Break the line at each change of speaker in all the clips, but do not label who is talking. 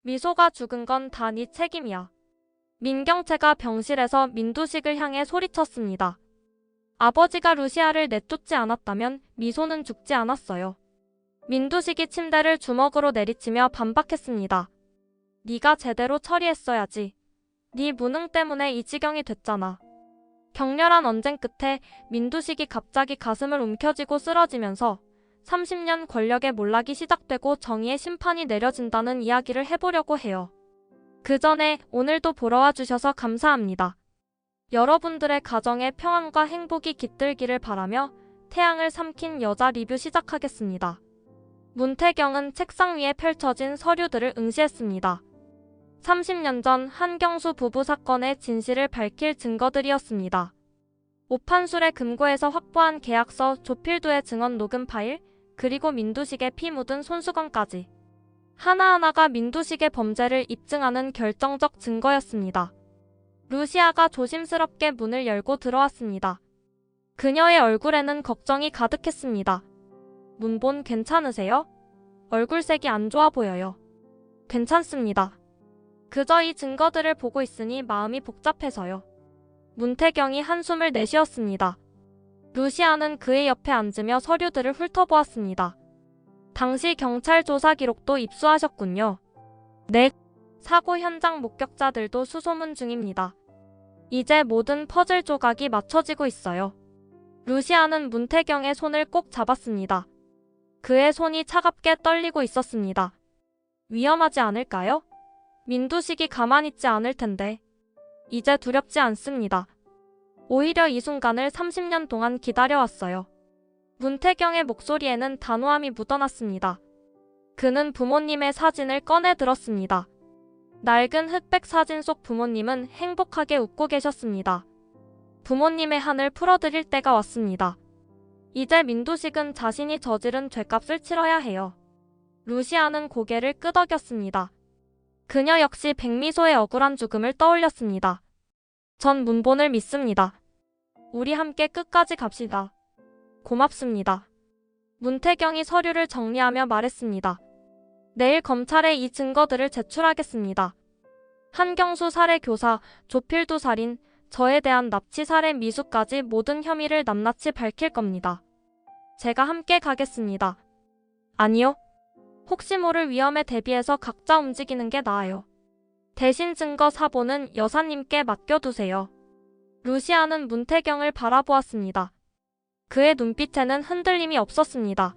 미소가 죽은 건 다 네 책임이야. 민경채가 병실에서 민두식을 향해 소리쳤습니다. 아버지가 루시아를 내쫓지 않았다면 미소는 죽지 않았어요. 민두식이 침대를 주먹으로 내리치며 반박했습니다. 네가 제대로 처리했어야지. 네 무능 때문에 이 지경이 됐잖아. 격렬한 언쟁 끝에 민두식이 갑자기 가슴을 움켜쥐고 쓰러지면서 30년 권력의 몰락이 시작되고 정의의 심판이 내려진다는 이야기를 해보려고 해요. 그 전에 오늘도 보러 와주셔서 감사합니다. 여러분들의 가정에 평안과 행복이 깃들기를 바라며 태양을 삼킨 여자 리뷰 시작하겠습니다. 문태경은 책상 위에 펼쳐진 서류들을 응시했습니다. 30년 전 한경수 부부 사건의 진실을 밝힐 증거들이었습니다. 오판술의 금고에서 확보한 계약서, 조필두의 증언 녹음 파일, 그리고 민두식의 피 묻은 손수건까지. 하나하나가 민두식의 범죄를 입증하는 결정적 증거였습니다. 루시아가 조심스럽게 문을 열고 들어왔습니다. 그녀의 얼굴에는 걱정이 가득했습니다. 문본 괜찮으세요? 얼굴색이 안 좋아 보여요. 괜찮습니다. 그저 이 증거들을 보고 있으니 마음이 복잡해서요. 문태경이 한숨을 내쉬었습니다. 루시아는 그의 옆에 앉으며 서류들을 훑어보았습니다. 당시 경찰 조사 기록도 입수하셨군요. 네. 사고 현장 목격자들도 수소문 중입니다. 이제 모든 퍼즐 조각이 맞춰지고 있어요. 루시아는 문태경의 손을 꼭 잡았습니다. 그의 손이 차갑게 떨리고 있었습니다. 위험하지 않을까요? 민두식이 가만히 있지 않을 텐데. 이제 두렵지 않습니다. 오히려 이 순간을 30년 동안 기다려왔어요. 문태경의 목소리에는 단호함이 묻어났습니다. 그는 부모님의 사진을 꺼내 들었습니다. 낡은 흑백 사진 속 부모님은 행복하게 웃고 계셨습니다. 부모님의 한을 풀어드릴 때가 왔습니다. 이제 민두식은 자신이 저지른 죄값을 치러야 해요. 루시아는 고개를 끄덕였습니다. 그녀 역시 백미소의 억울한 죽음을 떠올렸습니다. 전 문본을 믿습니다. 우리 함께 끝까지 갑시다. 고맙습니다. 문태경이 서류를 정리하며 말했습니다. 내일 검찰에 이 증거들을 제출하겠습니다. 한경수 살해 교사, 조필두 살인, 저에 대한 납치 살해 미수까지 모든 혐의를 낱낱이 밝힐 겁니다. 제가 함께 가겠습니다. 아니요. 혹시 모를 위험에 대비해서 각자 움직이는 게 나아요. 대신 증거 사보는 여사님께 맡겨두세요. 루시아는 문태경을 바라보았습니다. 그의 눈빛에는 흔들림이 없었습니다.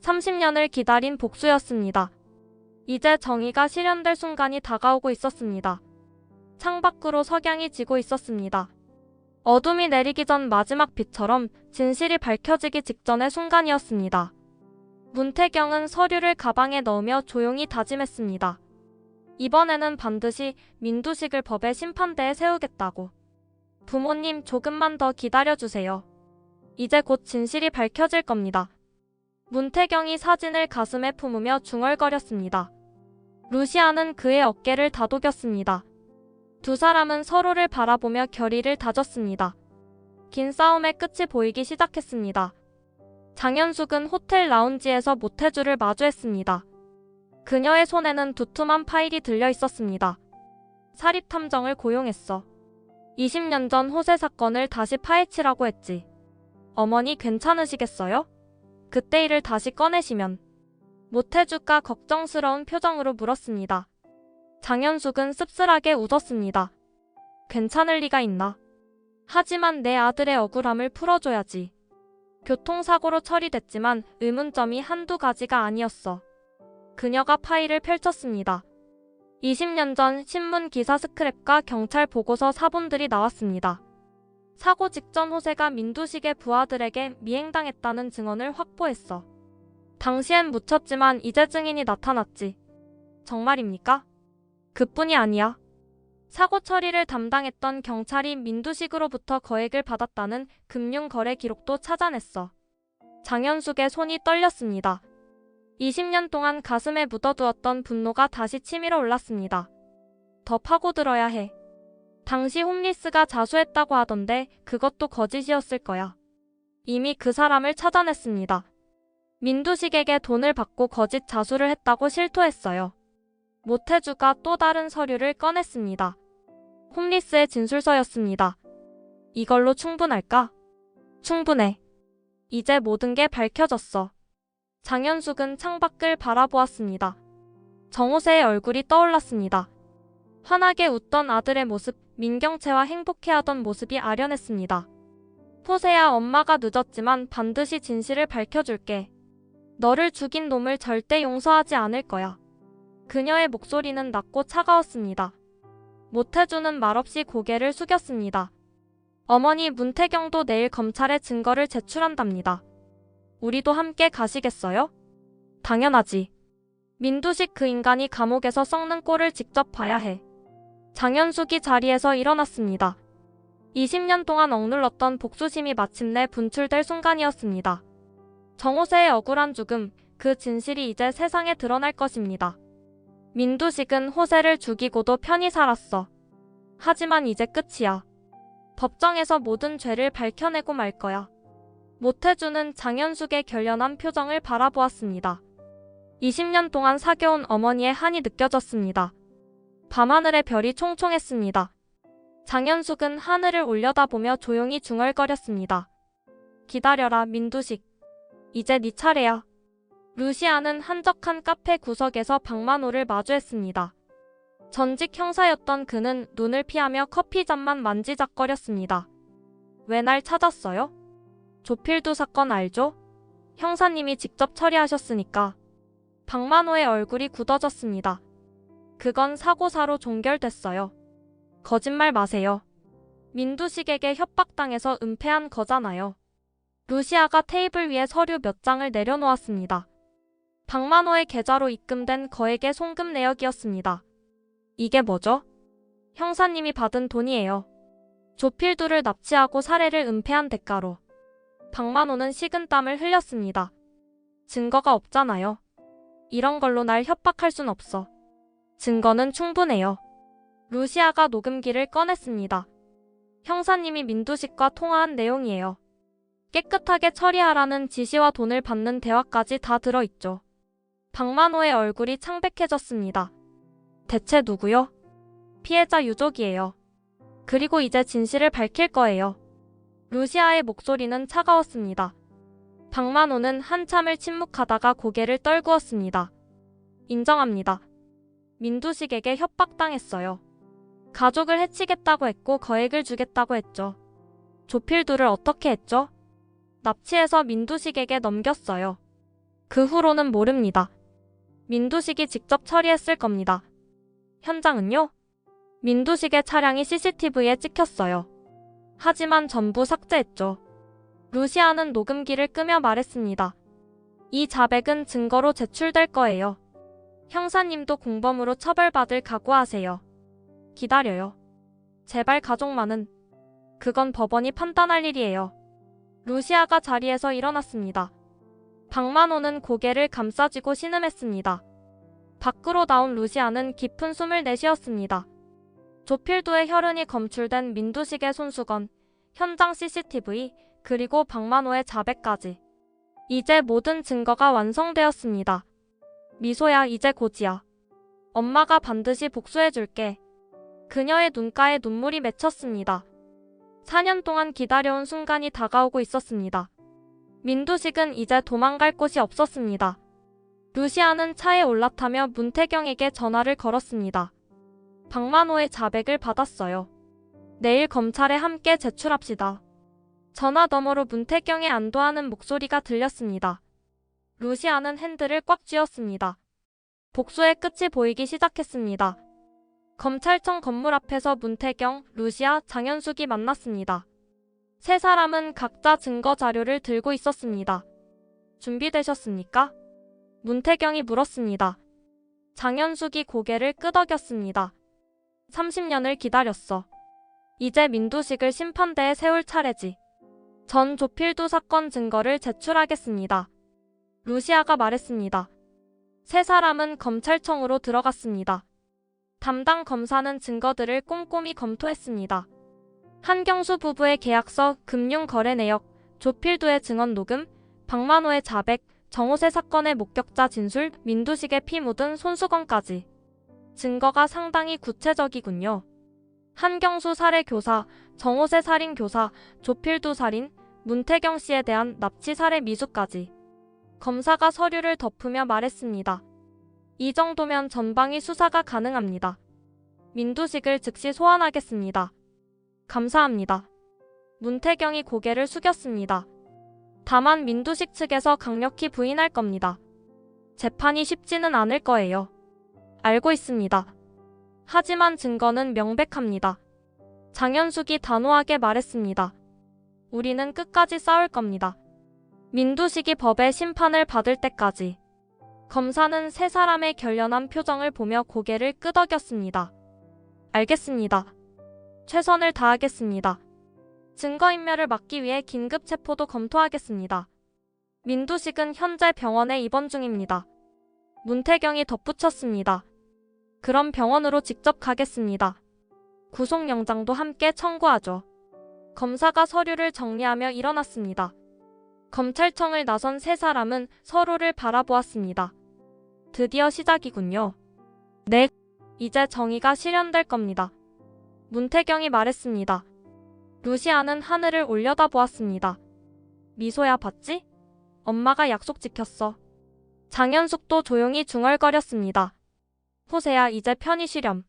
30년을 기다린 복수였습니다. 이제 정의가 실현될 순간이 다가오고 있었습니다. 창밖으로 석양이 지고 있었습니다. 어둠이 내리기 전 마지막 빛처럼 진실이 밝혀지기 직전의 순간이었습니다. 문태경은 서류를 가방에 넣으며 조용히 다짐했습니다. 이번에는 반드시 민두식을 법의 심판대에 세우겠다고. 부모님 조금만 더 기다려주세요. 이제 곧 진실이 밝혀질 겁니다. 문태경이 사진을 가슴에 품으며 중얼거렸습니다. 루시아는 그의 어깨를 다독였습니다. 두 사람은 서로를 바라보며 결의를 다졌습니다. 긴 싸움의 끝이 보이기 시작했습니다. 장현숙은 호텔 라운지에서 모태주를 마주했습니다. 그녀의 손에는 두툼한 파일이 들려 있었습니다. 사립탐정을 고용했어. 20년 전 호세 사건을 다시 파헤치라고 했지. 어머니 괜찮으시겠어요? 그때 일을 다시 꺼내시면. 모태주가 걱정스러운 표정으로 물었습니다. 장현숙은 씁쓸하게 웃었습니다. 괜찮을 리가 있나? 하지만 내 아들의 억울함을 풀어줘야지. 교통사고로 처리됐지만 의문점이 한두 가지가 아니었어. 그녀가 파일을 펼쳤습니다. 20년 전 신문 기사 스크랩과 경찰 보고서 사본들이 나왔습니다. 사고 직전 호세가 민두식의 부하들에게 미행당했다는 증언을 확보했어. 당시엔 묻혔지만 이제 증인이 나타났지. 정말입니까? 그뿐이 아니야. 사고 처리를 담당했던 경찰이 민두식으로부터 거액을 받았다는 금융거래 기록도 찾아냈어. 장현숙의 손이 떨렸습니다. 20년 동안 가슴에 묻어두었던 분노가 다시 치밀어 올랐습니다. 더 파고들어야 해. 당시 홈리스가 자수했다고 하던데 그것도 거짓이었을 거야. 이미 그 사람을 찾아냈습니다. 민두식에게 돈을 받고 거짓 자수를 했다고 실토했어요. 모태주가 또 다른 서류를 꺼냈습니다. 홈리스의 진술서였습니다. 이걸로 충분할까? 충분해. 이제 모든 게 밝혀졌어. 장현숙은 창밖을 바라보았습니다. 정호세의 얼굴이 떠올랐습니다. 환하게 웃던 아들의 모습, 민경채와 행복해하던 모습이 아련했습니다. 호세야, 엄마가 늦었지만 반드시 진실을 밝혀줄게. 너를 죽인 놈을 절대 용서하지 않을 거야. 그녀의 목소리는 낮고 차가웠습니다. 모태주는 말없이 고개를 숙였습니다. 어머니, 문태경도 내일 검찰에 증거를 제출한답니다. 우리도 함께 가시겠어요? 당연하지. 민두식 그 인간이 감옥에서 썩는 꼴을 직접 봐야 해. 장현숙이 자리에서 일어났습니다. 20년 동안 억눌렀던 복수심이 마침내 분출될 순간이었습니다. 정호세의 억울한 죽음, 그 진실이 이제 세상에 드러날 것입니다. 민두식은 호세를 죽이고도 편히 살았어. 하지만 이제 끝이야. 법정에서 모든 죄를 밝혀내고 말 거야. 모태주는 장현숙의 결연한 표정을 바라보았습니다. 20년 동안 사겨온 어머니의 한이 느껴졌습니다. 밤하늘의 별이 총총했습니다. 장현숙은 하늘을 올려다보며 조용히 중얼거렸습니다. 기다려라, 민두식. 이제 네 차례야. 루시아는 한적한 카페 구석에서 박만호를 마주했습니다. 전직 형사였던 그는 눈을 피하며 커피잔만 만지작거렸습니다. 왜 날 찾았어요? 조필두 사건 알죠? 형사님이 직접 처리하셨으니까. 박만호의 얼굴이 굳어졌습니다. 그건 사고사로 종결됐어요. 거짓말 마세요. 민두식에게 협박당해서 은폐한 거잖아요. 루시아가 테이블 위에 서류 몇 장을 내려놓았습니다. 박만호의 계좌로 입금된 거액의 송금 내역이었습니다. 이게 뭐죠? 형사님이 받은 돈이에요. 조필두를 납치하고 사례를 은폐한 대가로. 박만호는 식은땀을 흘렸습니다. 증거가 없잖아요. 이런 걸로 날 협박할 순 없어. 증거는 충분해요. 루시아가 녹음기를 꺼냈습니다. 형사님이 민두식과 통화한 내용이에요. 깨끗하게 처리하라는 지시와 돈을 받는 대화까지 다 들어있죠. 박만호의 얼굴이 창백해졌습니다. 대체 누구요? 피해자 유족이에요. 그리고 이제 진실을 밝힐 거예요. 루시아의 목소리는 차가웠습니다. 박만호는 한참을 침묵하다가 고개를 떨구었습니다. 인정합니다. 민두식에게 협박당했어요. 가족을 해치겠다고 했고 거액을 주겠다고 했죠. 조필두를 어떻게 했죠? 납치해서 민두식에게 넘겼어요. 그 후로는 모릅니다. 민두식이 직접 처리했을 겁니다. 현장은요? 민두식의 차량이 CCTV에 찍혔어요. 하지만 전부 삭제했죠. 루시아는 녹음기를 끄며 말했습니다. 이 자백은 증거로 제출될 거예요. 형사님도 공범으로 처벌받을 각오하세요. 기다려요. 제발 가족만은. 그건 법원이 판단할 일이에요. 루시아가 자리에서 일어났습니다. 박만호는 고개를 감싸쥐고 신음했습니다. 밖으로 나온 루시아는 깊은 숨을 내쉬었습니다. 조필두의 혈흔이 검출된 민두식의 손수건, 현장 CCTV, 그리고 박만호의 자백까지. 이제 모든 증거가 완성되었습니다. 미소야, 이제 고지야. 엄마가 반드시 복수해줄게. 그녀의 눈가에 눈물이 맺혔습니다. 4년 동안 기다려온 순간이 다가오고 있었습니다. 민두식은 이제 도망갈 곳이 없었습니다. 루시아는 차에 올라타며 문태경에게 전화를 걸었습니다. 박만호의 자백을 받았어요. 내일 검찰에 함께 제출합시다. 전화 너머로 문태경의 안도하는 목소리가 들렸습니다. 루시아는 핸들을 꽉 쥐었습니다. 복수의 끝이 보이기 시작했습니다. 검찰청 건물 앞에서 문태경, 루시아, 장현숙이 만났습니다. 세 사람은 각자 증거 자료를 들고 있었습니다. 준비되셨습니까? 문태경이 물었습니다. 장현숙이 고개를 끄덕였습니다. 30년을 기다렸어. 이제 민두식을 심판대에 세울 차례지. 전 조필두 사건 증거를 제출하겠습니다. 루시아가 말했습니다. 세 사람은 검찰청으로 들어갔습니다. 담당 검사는 증거들을 꼼꼼히 검토했습니다. 한경수 부부의 계약서, 금융거래 내역, 조필두의 증언 녹음, 박만호의 자백, 정호세 사건의 목격자 진술, 민두식의 피 묻은 손수건까지. 증거가 상당히 구체적이군요. 한경수 살해 교사, 정호세 살인 교사, 조필두 살인, 문태경 씨에 대한 납치 살해 미수까지. 검사가 서류를 덮으며 말했습니다. 이 정도면 전방위 수사가 가능합니다. 민두식을 즉시 소환하겠습니다. 감사합니다. 문태경이 고개를 숙였습니다. 다만 민두식 측에서 강력히 부인할 겁니다. 재판이 쉽지는 않을 거예요. 알고 있습니다. 하지만 증거는 명백합니다. 장현숙이 단호하게 말했습니다. 우리는 끝까지 싸울 겁니다. 민두식이 법의 심판을 받을 때까지. 검사는 세 사람의 결연한 표정을 보며 고개를 끄덕였습니다. 알겠습니다. 최선을 다하겠습니다. 증거인멸을 막기 위해 긴급 체포도 검토하겠습니다. 민두식은 현재 병원에 입원 중입니다. 문태경이 덧붙였습니다. 그럼 병원으로 직접 가겠습니다. 구속영장도 함께 청구하죠. 검사가 서류를 정리하며 일어났습니다. 검찰청을 나선 세 사람은 서로를 바라보았습니다. 드디어 시작이군요. 네, 이제 정의가 실현될 겁니다. 문태경이 말했습니다. 루시아는 하늘을 올려다보았습니다. 미소야 봤지? 엄마가 약속 지켰어. 장현숙도 조용히 중얼거렸습니다. 호세야 이제 편히 쉬렴.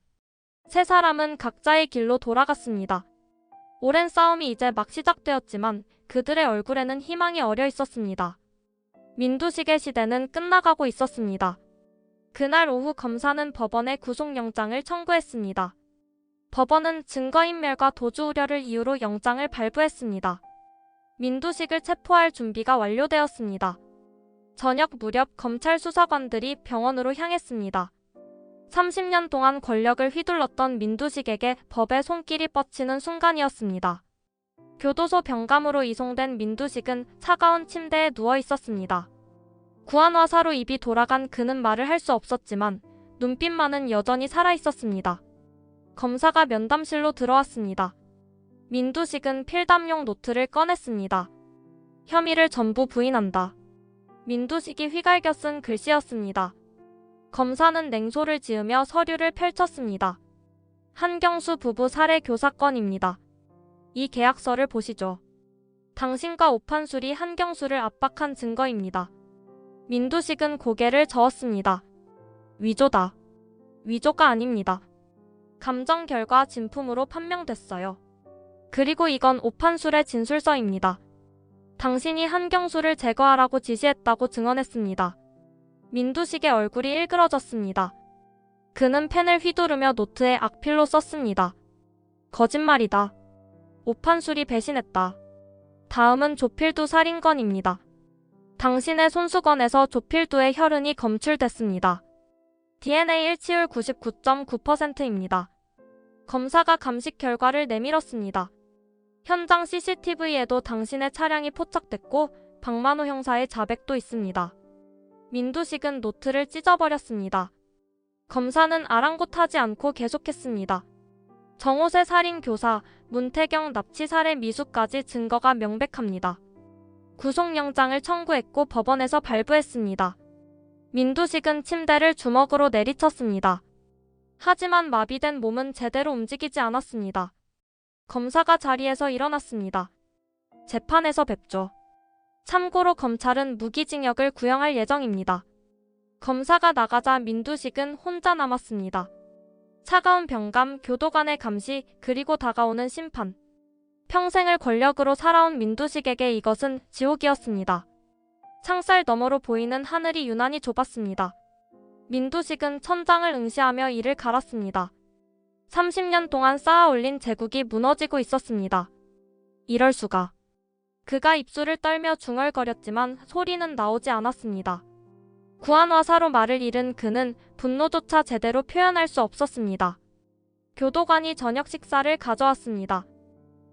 세 사람은 각자의 길로 돌아갔습니다. 오랜 싸움이 이제 막 시작되었지만 그들의 얼굴에는 희망이 어려 있었습니다. 민두식의 시대는 끝나가고 있었습니다. 그날 오후 검사는 법원에 구속영장을 청구했습니다. 법원은 증거인멸과 도주 우려를 이유로 영장을 발부했습니다. 민두식을 체포할 준비가 완료되었습니다. 저녁 무렵 검찰 수사관들이 병원으로 향했습니다. 30년 동안 권력을 휘둘렀던 민두식에게 법의 손길이 뻗치는 순간이었습니다. 교도소 병감으로 이송된 민두식은 차가운 침대에 누워 있었습니다. 구안화사로 입이 돌아간 그는 말을 할 수 없었지만 눈빛만은 여전히 살아있었습니다. 검사가 면담실로 들어왔습니다. 민두식은 필담용 노트를 꺼냈습니다. 혐의를 전부 부인한다. 민두식이 휘갈겨 쓴 글씨였습니다. 검사는 냉소를 지으며 서류를 펼쳤습니다. 한경수 부부 살해 교사건입니다. 이 계약서를 보시죠. 당신과 오판술이 한경수를 압박한 증거입니다. 민두식은 고개를 저었습니다. 위조다. 위조가 아닙니다. 감정 결과 진품으로 판명됐어요. 그리고 이건 오판술의 진술서입니다. 당신이 한경수를 제거하라고 지시했다고 증언했습니다. 민두식의 얼굴이 일그러졌습니다. 그는 펜을 휘두르며 노트에 악필로 썼습니다. 거짓말이다. 오판술이 배신했다. 다음은 조필두 살인건입니다. 당신의 손수건에서 조필두의 혈흔이 검출됐습니다. DNA 일치율 99.9%입니다. 검사가 감식 결과를 내밀었습니다. 현장 CCTV에도 당신의 차량이 포착됐고 박만호 형사의 자백도 있습니다. 민두식은 노트를 찢어버렸습니다. 검사는 아랑곳하지 않고 계속했습니다. 정호세 살인 교사, 문태경 납치 살해 미수까지 증거가 명백합니다. 구속영장을 청구했고 법원에서 발부했습니다. 민두식은 침대를 주먹으로 내리쳤습니다. 하지만 마비된 몸은 제대로 움직이지 않았습니다. 검사가 자리에서 일어났습니다. 재판에서 뵙죠. 참고로 검찰은 무기징역을 구형할 예정입니다. 검사가 나가자 민두식은 혼자 남았습니다. 차가운 병감, 교도관의 감시, 그리고 다가오는 심판. 평생을 권력으로 살아온 민두식에게 이것은 지옥이었습니다. 창살 너머로 보이는 하늘이 유난히 좁았습니다. 민두식은 천장을 응시하며 이를 갈았습니다. 30년 동안 쌓아올린 제국이 무너지고 있었습니다. 이럴 수가. 그가 입술을 떨며 중얼거렸지만 소리는 나오지 않았습니다. 구안화사로 말을 잃은 그는 분노조차 제대로 표현할 수 없었습니다. 교도관이 저녁 식사를 가져왔습니다.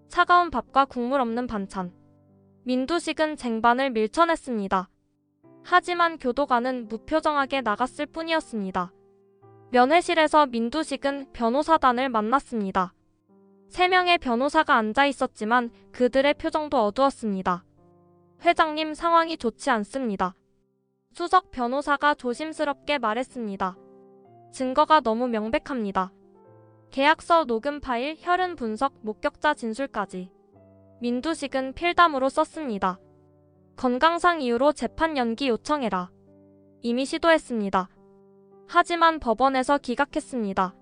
차가운 밥과 국물 없는 반찬. 민두식은 쟁반을 밀쳐냈습니다. 하지만 교도관은 무표정하게 나갔을 뿐이었습니다. 면회실에서 민두식은 변호사단을 만났습니다. 3명의 변호사가 앉아 있었지만 그들의 표정도 어두웠습니다. 회장님, 상황이 좋지 않습니다. 수석 변호사가 조심스럽게 말했습니다. 증거가 너무 명백합니다. 계약서 녹음 파일, 혈흔 분석, 목격자 진술까지. 민두식은 필담으로 썼습니다. 건강상 이유로 재판 연기 요청해라. 이미 시도했습니다. 하지만 법원에서 기각했습니다.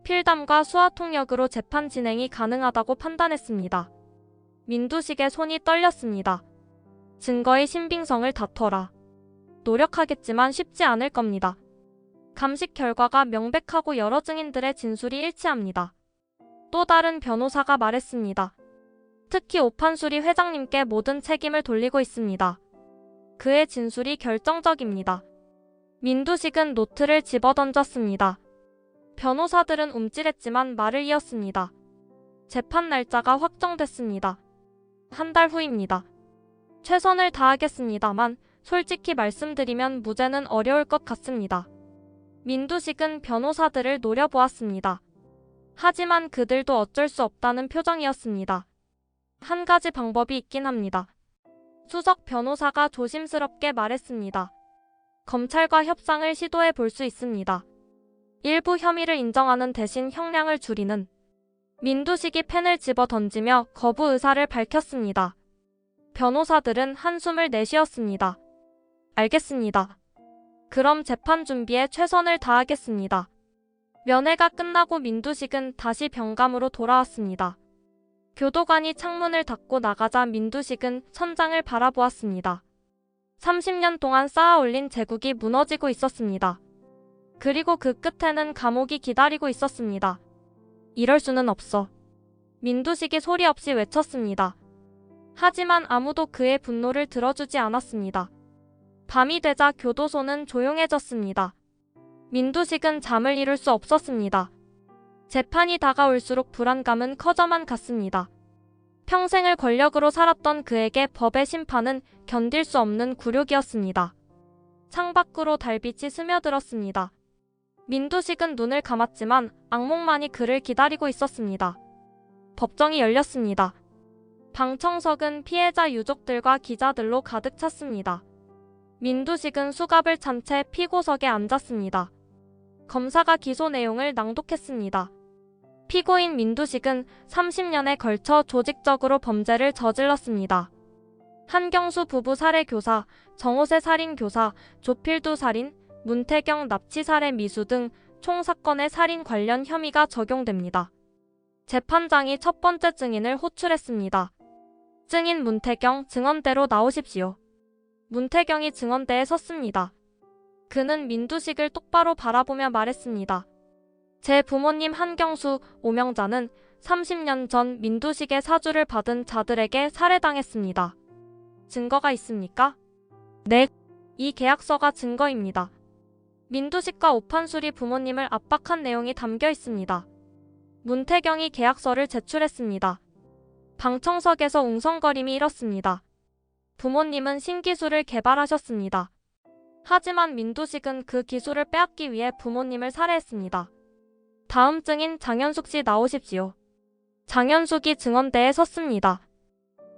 필담과 수화 통역으로 재판 진행이 가능하다고 판단했습니다. 민두식의 손이 떨렸습니다. 증거의 신빙성을 다퉈라. 노력하겠지만 쉽지 않을 겁니다. 감식 결과가 명백하고 여러 증인들의 진술이 일치합니다. 또 다른 변호사가 말했습니다. 특히 오판수리 회장님께 모든 책임을 돌리고 있습니다. 그의 진술이 결정적입니다. 민두식은 노트를 집어던졌습니다. 변호사들은 움찔했지만 말을 이었습니다. 재판 날짜가 확정됐습니다. 한 달 후입니다. 최선을 다하겠습니다만 솔직히 말씀드리면 무죄는 어려울 것 같습니다. 민두식은 변호사들을 노려보았습니다. 하지만 그들도 어쩔 수 없다는 표정이었습니다. 한 가지 방법이 있긴 합니다. 수석 변호사가 조심스럽게 말했습니다. 검찰과 협상을 시도해 볼 수 있습니다. 일부 혐의를 인정하는 대신 형량을 줄이는. 민두식이 펜을 집어 던지며 거부 의사를 밝혔습니다. 변호사들은 한숨을 내쉬었습니다. 알겠습니다. 그럼 재판 준비에 최선을 다하겠습니다. 면회가 끝나고 민두식은 다시 병감으로 돌아왔습니다. 교도관이 창문을 닫고 나가자 민두식은 천장을 바라보았습니다. 30년 동안 쌓아올린 제국이 무너지고 있었습니다. 그리고 그 끝에는 감옥이 기다리고 있었습니다. 이럴 수는 없어. 민두식이 소리 없이 외쳤습니다. 하지만 아무도 그의 분노를 들어주지 않았습니다. 밤이 되자 교도소는 조용해졌습니다. 민두식은 잠을 이룰 수 없었습니다. 재판이 다가올수록 불안감은 커져만 갔습니다. 평생을 권력으로 살았던 그에게 법의 심판은 견딜 수 없는 굴욕이었습니다. 창밖으로 달빛이 스며들었습니다. 민두식은 눈을 감았지만 악몽만이 그를 기다리고 있었습니다. 법정이 열렸습니다. 방청석은 피해자 유족들과 기자들로 가득 찼습니다. 민두식은 수갑을 찬 채 피고석에 앉았습니다. 검사가 기소 내용을 낭독했습니다. 피고인 민두식은 30년에 걸쳐 조직적으로 범죄를 저질렀습니다. 한경수 부부 살해 교사, 정호세 살인 교사, 조필두 살인, 문태경 납치 살해 미수 등 총 사건의 살인 관련 혐의가 적용됩니다. 재판장이 첫 번째 증인을 호출했습니다. 증인 문태경, 증언대로 나오십시오. 문태경이 증언대에 섰습니다. 그는 민두식을 똑바로 바라보며 말했습니다. 제 부모님 한경수, 오명자는 30년 전 민두식의 사주를 받은 자들에게 살해당했습니다. 증거가 있습니까? 네. 이 계약서가 증거입니다. 민두식과 오판수리 부모님을 압박한 내용이 담겨 있습니다. 문태경이 계약서를 제출했습니다. 방청석에서 웅성거림이 일었습니다. 부모님은 신기술을 개발하셨습니다. 하지만 민두식은 그 기술을 빼앗기 위해 부모님을 살해했습니다. 다음 증인 장현숙 씨 나오십시오. 장현숙이 증언대에 섰습니다.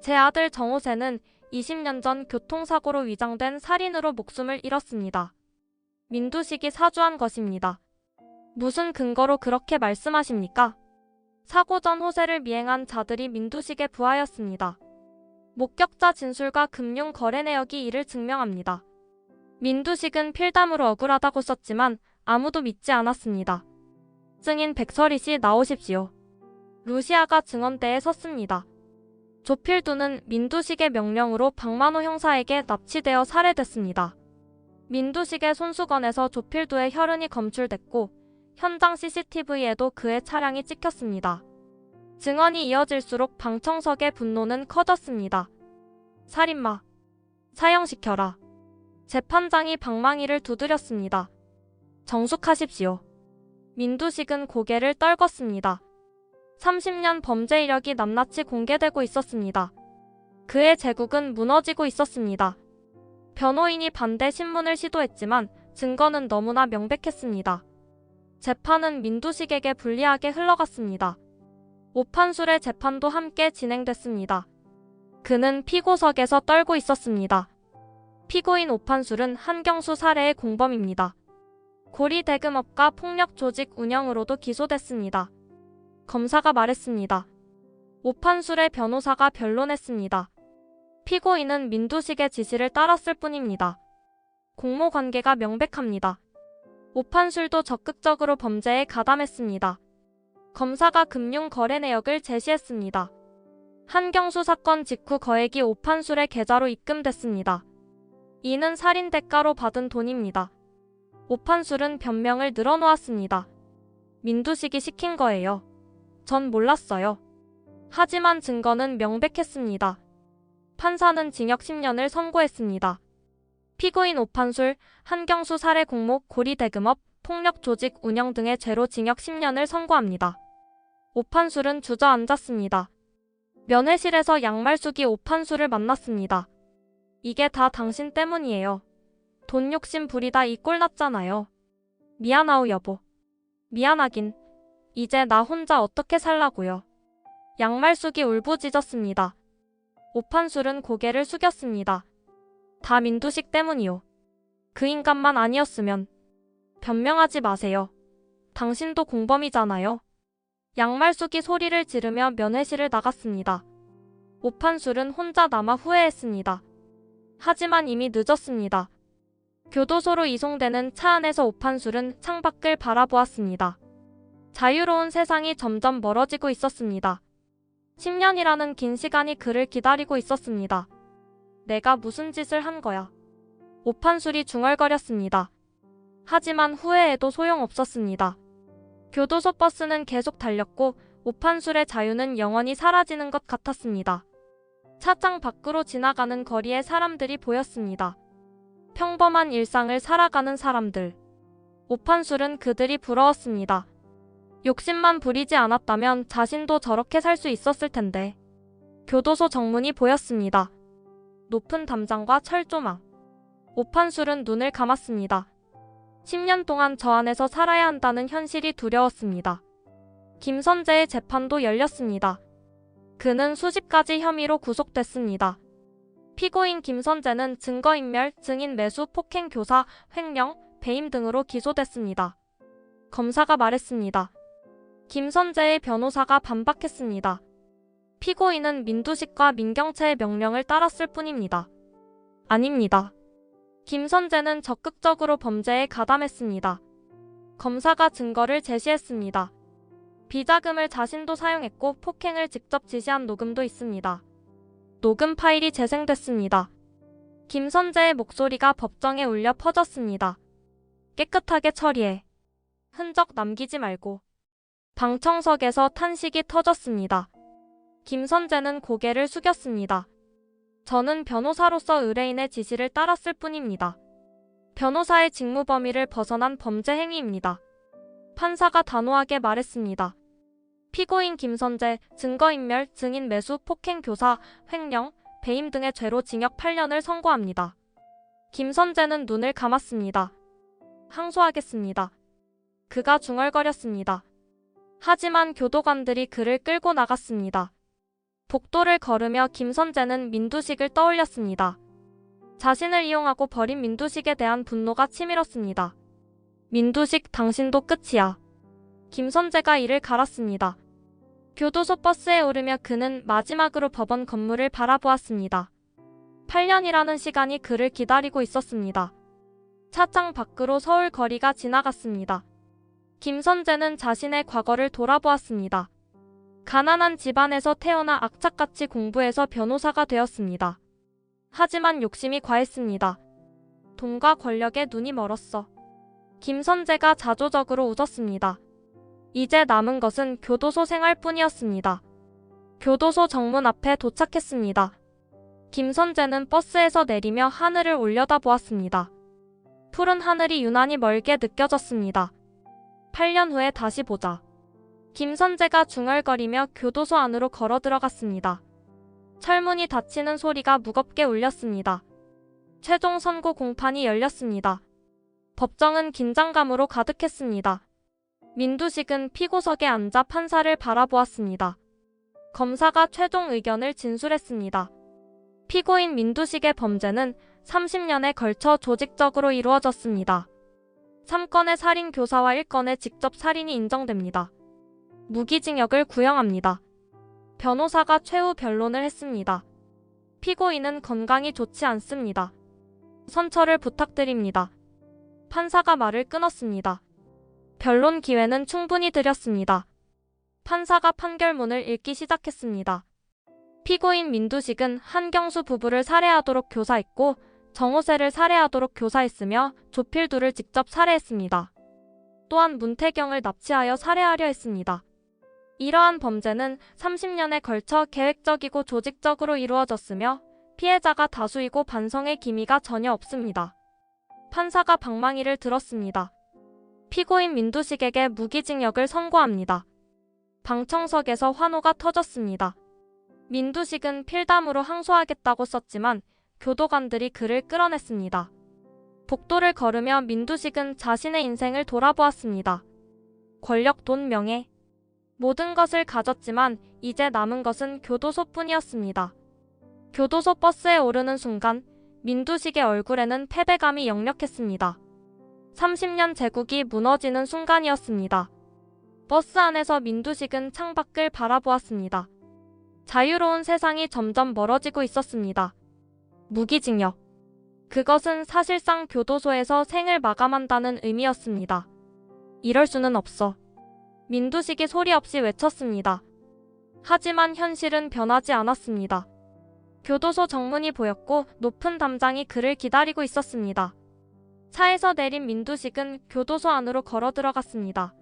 제 아들 정호세는 20년 전 교통사고로 위장된 살인으로 목숨을 잃었습니다. 민두식이 사주한 것입니다. 무슨 근거로 그렇게 말씀하십니까? 사고 전 호세를 미행한 자들이 민두식의 부하였습니다. 목격자 진술과 금융 거래 내역이 이를 증명합니다. 민두식은 필담으로 억울하다고 썼지만 아무도 믿지 않았습니다. 증인 백설이 씨 나오십시오. 루시아가 증언대에 섰습니다. 조필두는 민두식의 명령으로 박만호 형사에게 납치되어 살해됐습니다. 민두식의 손수건에서 조필두의 혈흔이 검출됐고 현장 CCTV에도 그의 차량이 찍혔습니다. 증언이 이어질수록 방청석의 분노는 커졌습니다. 살인마, 사형시켜라. 재판장이 방망이를 두드렸습니다. 정숙하십시오. 민두식은 고개를 떨궜습니다. 30년 범죄 이력이 낱낱이 공개되고 있었습니다. 그의 제국은 무너지고 있었습니다. 변호인이 반대 신문을 시도했지만 증거는 너무나 명백했습니다. 재판은 민두식에게 불리하게 흘러갔습니다. 오판술의 재판도 함께 진행됐습니다. 그는 피고석에서 떨고 있었습니다. 피고인 오판술은 한경수 살해의 공범입니다. 고리 대금업과 폭력 조직 운영으로도 기소됐습니다. 검사가 말했습니다. 오판술의 변호사가 변론했습니다. 피고인은 민두식의 지시를 따랐을 뿐입니다. 공모 관계가 명백합니다. 오판술도 적극적으로 범죄에 가담했습니다. 검사가 금융 거래 내역을 제시했습니다. 한경수 사건 직후 거액이 오판술의 계좌로 입금됐습니다. 이는 살인 대가로 받은 돈입니다. 오판술은 변명을 늘어놓았습니다. 민두식이 시킨 거예요. 전 몰랐어요. 하지만 증거는 명백했습니다. 판사는 징역 10년을 선고했습니다. 피고인 오판술, 한경수 살해 공모, 고리 대금업, 폭력 조직 운영 등의 죄로 징역 10년을 선고합니다. 오판술은 주저앉았습니다. 면회실에서 양말숙이 오판술을 만났습니다. 이게 다 당신 때문이에요. 돈 욕심 부리다 이 꼴 났잖아요. 미안하오 여보. 미안하긴. 이제 나 혼자 어떻게 살라고요. 양말숙이 울부짖었습니다. 오판술은 고개를 숙였습니다. 다 민두식 때문이요. 그 인간만 아니었으면. 변명하지 마세요. 당신도 공범이잖아요. 양말숙이 소리를 지르며 면회실을 나갔습니다. 오판술은 혼자 남아 후회했습니다. 하지만 이미 늦었습니다. 교도소로 이송되는 차 안에서 오판술은 창밖을 바라보았습니다. 자유로운 세상이 점점 멀어지고 있었습니다. 10년이라는 긴 시간이 그를 기다리고 있었습니다. 내가 무슨 짓을 한 거야. 오판술이 중얼거렸습니다. 하지만 후회해도 소용없었습니다. 교도소 버스는 계속 달렸고 오판술의 자유는 영원히 사라지는 것 같았습니다. 차장 밖으로 지나가는 거리에 사람들이 보였습니다. 평범한 일상을 살아가는 사람들. 오판술은 그들이 부러웠습니다. 욕심만 부리지 않았다면 자신도 저렇게 살 수 있었을 텐데. 교도소 정문이 보였습니다. 높은 담장과 철조망. 오판술은 눈을 감았습니다. 10년 동안 저 안에서 살아야 한다는 현실이 두려웠습니다. 김선재의 재판도 열렸습니다. 그는 수십 가지 혐의로 구속됐습니다. 피고인 김선재는 증거인멸, 증인 매수, 폭행 교사, 횡령, 배임 등으로 기소됐습니다. 검사가 말했습니다. 김선재의 변호사가 반박했습니다. 피고인은 민두식과 민경채의 명령을 따랐을 뿐입니다. 아닙니다. 김선재는 적극적으로 범죄에 가담했습니다. 검사가 증거를 제시했습니다. 비자금을 자신도 사용했고 폭행을 직접 지시한 녹음도 있습니다. 녹음 파일이 재생됐습니다. 김선재의 목소리가 법정에 울려 퍼졌습니다. 깨끗하게 처리해. 흔적 남기지 말고. 방청석에서 탄식이 터졌습니다. 김선재는 고개를 숙였습니다. 저는 변호사로서 의뢰인의 지시를 따랐을 뿐입니다. 변호사의 직무 범위를 벗어난 범죄 행위입니다. 판사가 단호하게 말했습니다. 피고인 김선재, 증거인멸, 증인 매수, 폭행 교사, 횡령, 배임 등의 죄로 징역 8년을 선고합니다. 김선재는 눈을 감았습니다. 항소하겠습니다. 그가 중얼거렸습니다. 하지만 교도관들이 그를 끌고 나갔습니다. 복도를 걸으며 김선재는 민두식을 떠올렸습니다. 자신을 이용하고 버린 민두식에 대한 분노가 치밀었습니다. 민두식, 당신도 끝이야. 김선재가 이를 갈았습니다. 교도소 버스에 오르며 그는 마지막으로 법원 건물을 바라보았습니다. 8년이라는 시간이 그를 기다리고 있었습니다. 차장 밖으로 서울 거리가 지나갔습니다. 김선재는 자신의 과거를 돌아보았습니다. 가난한 집안에서 태어나 악착같이 공부해서 변호사가 되었습니다. 하지만 욕심이 과했습니다. 돈과 권력에 눈이 멀었어. 김선재가 자조적으로 웃었습니다. 이제 남은 것은 교도소 생활뿐이었습니다. 교도소 정문 앞에 도착했습니다. 김선재는 버스에서 내리며 하늘을 올려다보았습니다. 푸른 하늘이 유난히 멀게 느껴졌습니다. 8년 후에 다시 보자. 김선재가 중얼거리며 교도소 안으로 걸어 들어갔습니다. 철문이 닫히는 소리가 무겁게 울렸습니다. 최종 선고 공판이 열렸습니다. 법정은 긴장감으로 가득했습니다. 민두식은 피고석에 앉아 판사를 바라보았습니다. 검사가 최종 의견을 진술했습니다. 피고인 민두식의 범죄는 30년에 걸쳐 조직적으로 이루어졌습니다. 3건의 살인 교사와 1건의 직접 살인이 인정됩니다. 무기징역을 구형합니다. 변호사가 최후 변론을 했습니다. 피고인은 건강이 좋지 않습니다. 선처를 부탁드립니다. 판사가 말을 끊었습니다. 변론 기회는 충분히 드렸습니다. 판사가 판결문을 읽기 시작했습니다. 피고인 민두식은 한경수 부부를 살해하도록 교사했고 정호세를 살해하도록 교사했으며 조필두를 직접 살해했습니다. 또한 문태경을 납치하여 살해하려 했습니다. 이러한 범죄는 30년에 걸쳐 계획적이고 조직적으로 이루어졌으며 피해자가 다수이고 반성의 기미가 전혀 없습니다. 판사가 방망이를 들었습니다. 피고인 민두식에게 무기징역을 선고합니다. 방청석에서 환호가 터졌습니다. 민두식은 필담으로 항소하겠다고 썼지만 교도관들이 그를 끌어냈습니다. 복도를 걸으며 민두식은 자신의 인생을 돌아보았습니다. 권력, 돈, 명예. 모든 것을 가졌지만 이제 남은 것은 교도소뿐이었습니다. 교도소 버스에 오르는 순간 민두식의 얼굴에는 패배감이 역력했습니다. 30년 제국이 무너지는 순간이었습니다. 버스 안에서 민두식은 창밖을 바라보았습니다. 자유로운 세상이 점점 멀어지고 있었습니다. 무기징역. 그것은 사실상 교도소에서 생을 마감한다는 의미였습니다. 이럴 수는 없어. 민두식이 소리 없이 외쳤습니다. 하지만 현실은 변하지 않았습니다. 교도소 정문이 보였고 높은 담장이 그를 기다리고 있었습니다. 차에서 내린 민두식은 교도소 안으로 걸어 들어갔습니다.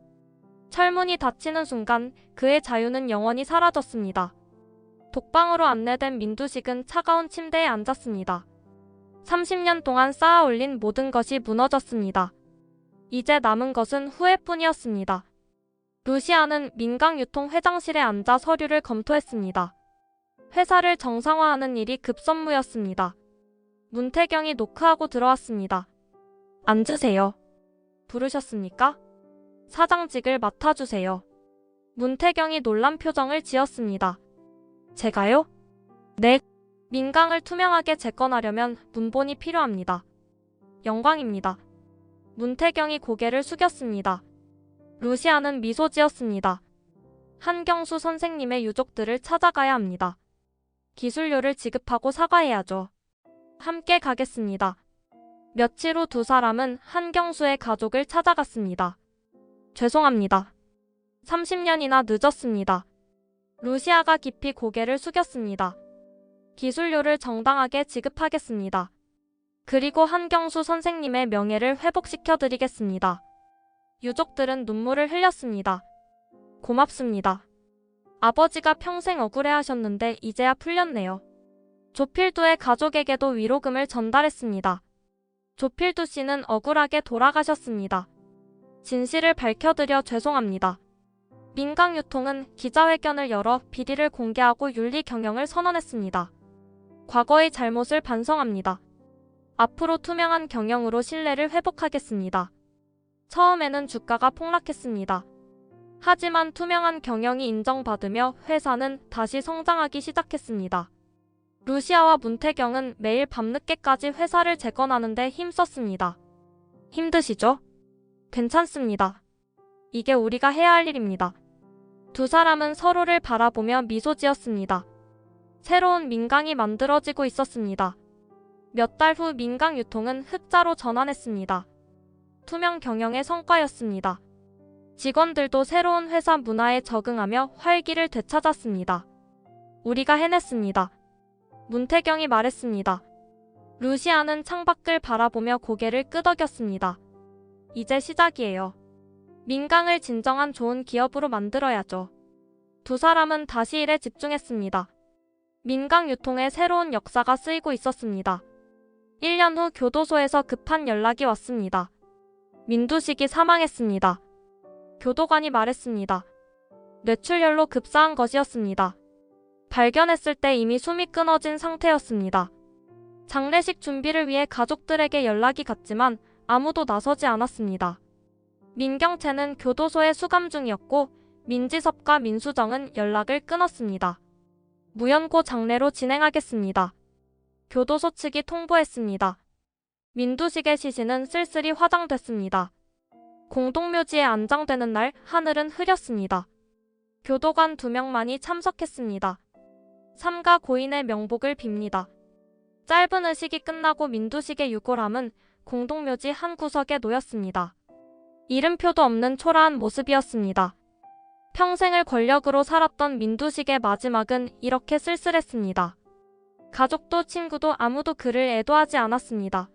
철문이 닫히는 순간 그의 자유는 영원히 사라졌습니다. 독방으로 안내된 민두식은 차가운 침대에 앉았습니다. 30년 동안 쌓아 올린 모든 것이 무너졌습니다. 이제 남은 것은 후회뿐이었습니다. 루시아는 민강유통 회장실에 앉아 서류를 검토했습니다. 회사를 정상화하는 일이 급선무였습니다. 문태경이 노크하고 들어왔습니다. 앉으세요. 부르셨습니까? 사장직을 맡아주세요. 문태경이 놀란 표정을 지었습니다. 제가요? 네. 민강을 투명하게 재건하려면 문본이 필요합니다. 영광입니다. 문태경이 고개를 숙였습니다. 루시아는 미소 지었습니다. 한경수 선생님의 유족들을 찾아가야 합니다. 기술료를 지급하고 사과해야죠. 함께 가겠습니다. 며칠 후 두 사람은 한경수의 가족을 찾아갔습니다. 죄송합니다. 30년이나 늦었습니다. 루시아가 깊이 고개를 숙였습니다. 기술료를 정당하게 지급하겠습니다. 그리고 한경수 선생님의 명예를 회복시켜드리겠습니다. 유족들은 눈물을 흘렸습니다. 고맙습니다. 아버지가 평생 억울해하셨는데 이제야 풀렸네요. 조필두의 가족에게도 위로금을 전달했습니다. 조필두 씨는 억울하게 돌아가셨습니다. 진실을 밝혀드려 죄송합니다. 민강유통은 기자회견을 열어 비리를 공개하고 윤리 경영을 선언했습니다. 과거의 잘못을 반성합니다. 앞으로 투명한 경영으로 신뢰를 회복하겠습니다. 처음에는 주가가 폭락했습니다. 하지만 투명한 경영이 인정받으며 회사는 다시 성장하기 시작했습니다. 루시아와 문태경은 매일 밤늦게까지 회사를 재건하는 데 힘썼습니다. 힘드시죠? 괜찮습니다. 이게 우리가 해야 할 일입니다. 두 사람은 서로를 바라보며 미소 지었습니다. 새로운 민강이 만들어지고 있었습니다. 몇 달 후 민강유통은 흑자로 전환했습니다. 투명 경영의 성과였습니다. 직원들도 새로운 회사 문화에 적응하며 활기를 되찾았습니다. 우리가 해냈습니다. 문태경이 말했습니다. 루시아는 창밖을 바라보며 고개를 끄덕였습니다. 이제 시작이에요. 민강을 진정한 좋은 기업으로 만들어야죠. 두 사람은 다시 일에 집중했습니다. 민강유통의 새로운 역사가 쓰이고 있었습니다. 1년 후 교도소에서 급한 연락이 왔습니다. 민두식이 사망했습니다. 교도관이 말했습니다. 뇌출혈로 급사한 것이었습니다. 발견했을 때 이미 숨이 끊어진 상태였습니다. 장례식 준비를 위해 가족들에게 연락이 갔지만 아무도 나서지 않았습니다. 민경채는 교도소에 수감 중이었고 민지섭과 민수정은 연락을 끊었습니다. 무연고 장례로 진행하겠습니다. 교도소 측이 통보했습니다. 민두식의 시신은 쓸쓸히 화장됐습니다. 공동묘지에 안장되는 날 하늘은 흐렸습니다. 교도관 2명만이 참석했습니다. 삼가 고인의 명복을 빕니다. 짧은 의식이 끝나고 민두식의 유골함은 공동묘지 한 구석에 놓였습니다. 이름표도 없는 초라한 모습이었습니다. 평생을 권력으로 살았던 민두식의 마지막은 이렇게 쓸쓸했습니다. 가족도 친구도 아무도 그를 애도하지 않았습니다.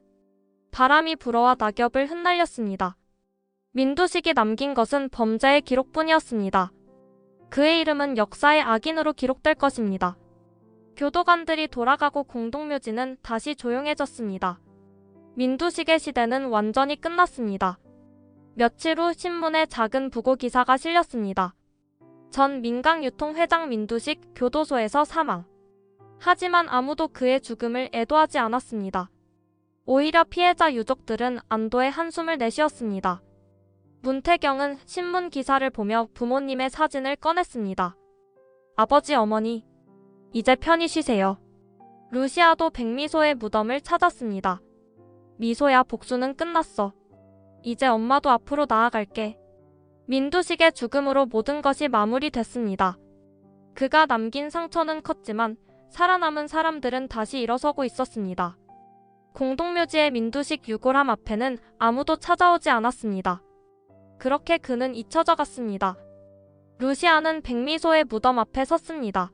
바람이 불어와 낙엽을 흩날렸습니다. 민두식이 남긴 것은 범죄의 기록뿐이었습니다. 그의 이름은 역사의 악인으로 기록될 것입니다. 교도관들이 돌아가고 공동묘지는 다시 조용해졌습니다. 민두식의 시대는 완전히 끝났습니다. 며칠 후 신문에 작은 부고 기사가 실렸습니다. 전 민강유통회장 민두식 교도소에서 사망. 하지만 아무도 그의 죽음을 애도하지 않았습니다. 오히려 피해자 유족들은 안도의 한숨을 내쉬었습니다. 문태경은 신문 기사를 보며 부모님의 사진을 꺼냈습니다. 아버지, 어머니, 이제 편히 쉬세요. 루시아도 백미소의 무덤을 찾았습니다. 미소야, 복수는 끝났어. 이제 엄마도 앞으로 나아갈게. 민두식의 죽음으로 모든 것이 마무리됐습니다. 그가 남긴 상처는 컸지만 살아남은 사람들은 다시 일어서고 있었습니다. 공동묘지의 민두식 유골함 앞에는 아무도 찾아오지 않았습니다. 그렇게 그는 잊혀져 갔습니다. 루시아는 백미소의 무덤 앞에 섰습니다.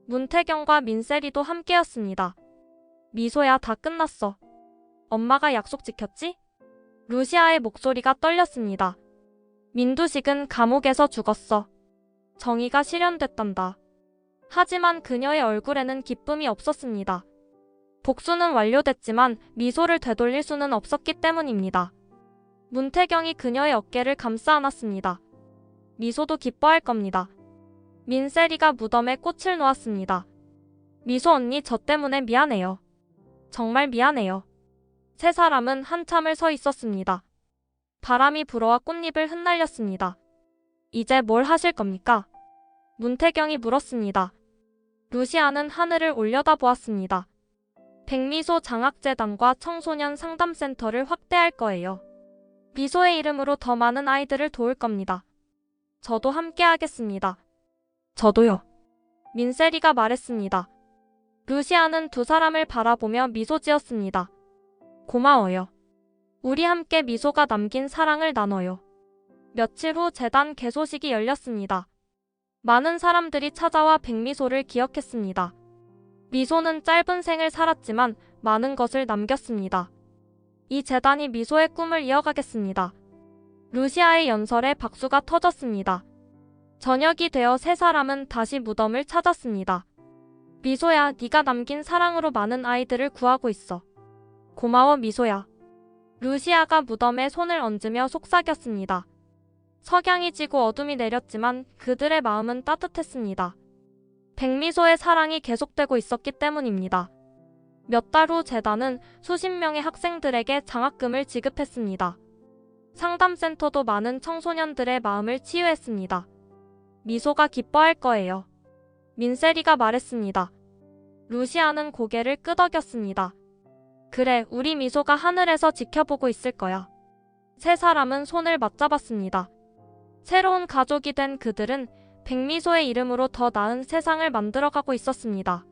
문태경과 민세리도 함께였습니다. 미소야, 다 끝났어. 엄마가 약속 지켰지? 루시아의 목소리가 떨렸습니다. 민두식은 감옥에서 죽었어. 정의가 실현됐단다. 하지만 그녀의 얼굴에는 기쁨이 없었습니다. 복수는 완료됐지만 미소를 되돌릴 수는 없었기 때문입니다. 문태경이 그녀의 어깨를 감싸 안았습니다. 미소도 기뻐할 겁니다. 민세리가 무덤에 꽃을 놓았습니다. 미소 언니, 저 때문에 미안해요. 정말 미안해요. 세 사람은 한참을 서 있었습니다. 바람이 불어와 꽃잎을 흩날렸습니다. 이제 뭘 하실 겁니까? 문태경이 물었습니다. 루시아는 하늘을 올려다보았습니다. 백미소 장학재단과 청소년 상담센터를 확대할 거예요. 미소의 이름으로 더 많은 아이들을 도울 겁니다. 저도 함께 하겠습니다. 저도요. 민세리가 말했습니다. 루시아는 두 사람을 바라보며 미소 지었습니다. 고마워요. 우리 함께 미소가 남긴 사랑을 나눠요. 며칠 후 재단 개소식이 열렸습니다. 많은 사람들이 찾아와 백미소를 기억했습니다. 미소는 짧은 생을 살았지만 많은 것을 남겼습니다. 이 재단이 미소의 꿈을 이어가겠습니다. 루시아의 연설에 박수가 터졌습니다. 저녁이 되어 세 사람은 다시 무덤을 찾았습니다. 미소야, 네가 남긴 사랑으로 많은 아이들을 구하고 있어. 고마워, 미소야. 루시아가 무덤에 손을 얹으며 속삭였습니다. 석양이 지고 어둠이 내렸지만 그들의 마음은 따뜻했습니다. 백미소의 사랑이 계속되고 있었기 때문입니다. 몇 달 후 재단은 수십 명의 학생들에게 장학금을 지급했습니다. 상담센터도 많은 청소년들의 마음을 치유했습니다. 미소가 기뻐할 거예요. 민세리가 말했습니다. 루시아는 고개를 끄덕였습니다. 그래, 우리 미소가 하늘에서 지켜보고 있을 거야. 세 사람은 손을 맞잡았습니다. 새로운 가족이 된 그들은 백미소의 이름으로 더 나은 세상을 만들어가고 있었습니다.